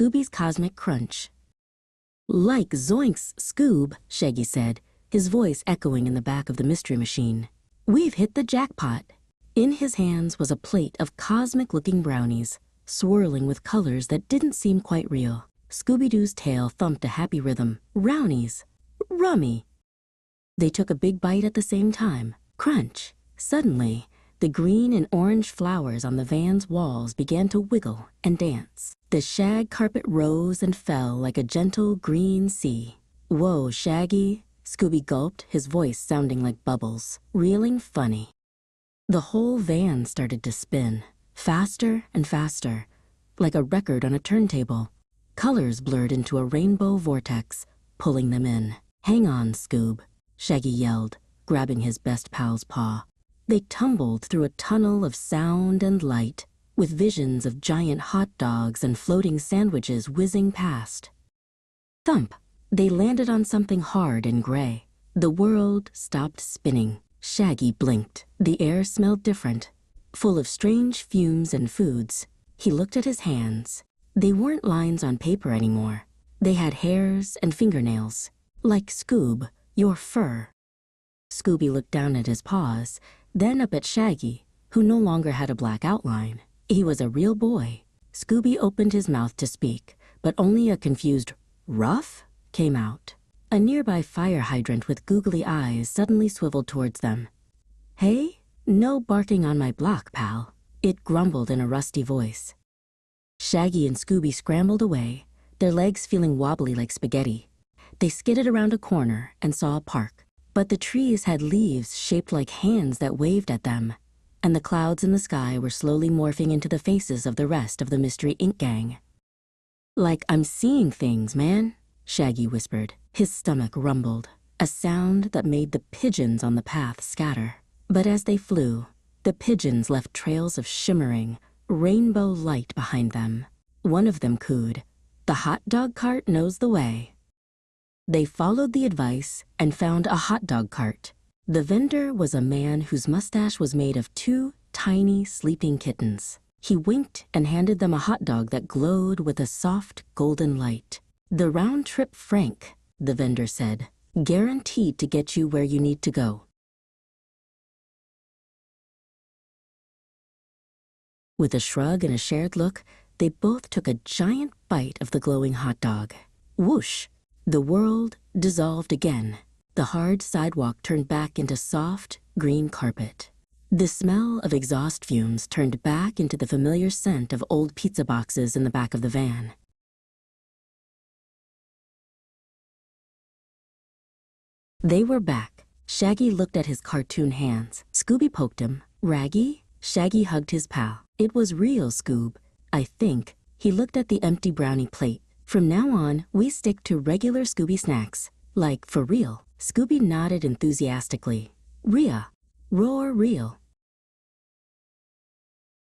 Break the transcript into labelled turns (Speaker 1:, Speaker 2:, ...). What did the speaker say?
Speaker 1: Scooby's Cosmic Crunch. "Like zoinks, Scoob," Shaggy said, his voice echoing in the back of the Mystery Machine. "We've hit the jackpot." In his hands was a plate of cosmic-looking brownies, swirling with colors that didn't seem quite real. Scooby-Doo's tail thumped a happy rhythm. "Brownies! Rummy!" They took a big bite at the same time. Crunch! Suddenly, the green and orange flowers on the van's walls began to wiggle and dance. The shag carpet rose and fell like a gentle green sea. "Whoa, Shaggy!" Scooby gulped, his voice sounding like bubbles. "Reeling funny." The whole van started to spin, faster and faster, like a record on a turntable. Colors blurred into a rainbow vortex, pulling them in. "Hang on, Scoob," Shaggy yelled, grabbing his best pal's paw. They tumbled through a tunnel of sound and light, with visions of giant hot dogs and floating sandwiches whizzing past. Thump! They landed on something hard and gray. The world stopped spinning. Shaggy blinked. The air smelled different, full of strange fumes and foods. He looked at his hands. They weren't lines on paper anymore. They had hairs and fingernails. "Like Scoob, your fur." Scooby looked down at his paws, then up at Shaggy, who no longer had a black outline. He was a real boy. Scooby opened his mouth to speak, but only a confused "ruff" came out. A nearby fire hydrant with googly eyes suddenly swiveled towards them. "Hey, no barking on my block, pal," it grumbled in a rusty voice. Shaggy and Scooby scrambled away, their legs feeling wobbly like spaghetti. They skidded around a corner and saw a park, but the trees had leaves shaped like hands that waved at them, and the clouds in the sky were slowly morphing into the faces of the rest of the Mystery Inc. gang. "Like I'm seeing things, man," Shaggy whispered. His stomach rumbled, a sound that made the pigeons on the path scatter. But as they flew, the pigeons left trails of shimmering, rainbow light behind them. One of them cooed, "The hot dog cart knows the way." They followed the advice and found a hot dog cart. The vendor was a man whose mustache was made of two tiny, sleeping kittens. He winked and handed them a hot dog that glowed with a soft, golden light. "The round trip frank," the vendor said, "guaranteed to get you where you need to go." With a shrug and a shared look, they both took a giant bite of the glowing hot dog. Whoosh! The world dissolved again. The hard sidewalk turned back into soft, green carpet. The smell of exhaust fumes turned back into the familiar scent of old pizza boxes in the back of the van. They were back. Shaggy looked at his cartoon hands. Scooby poked him. "Raggy?" Shaggy hugged his pal. "It was real, Scoob. I think." He looked at the empty brownie plate. "From now on, we stick to regular Scooby snacks. Like, for real." Scooby nodded enthusiastically. "Rhea. Roar real."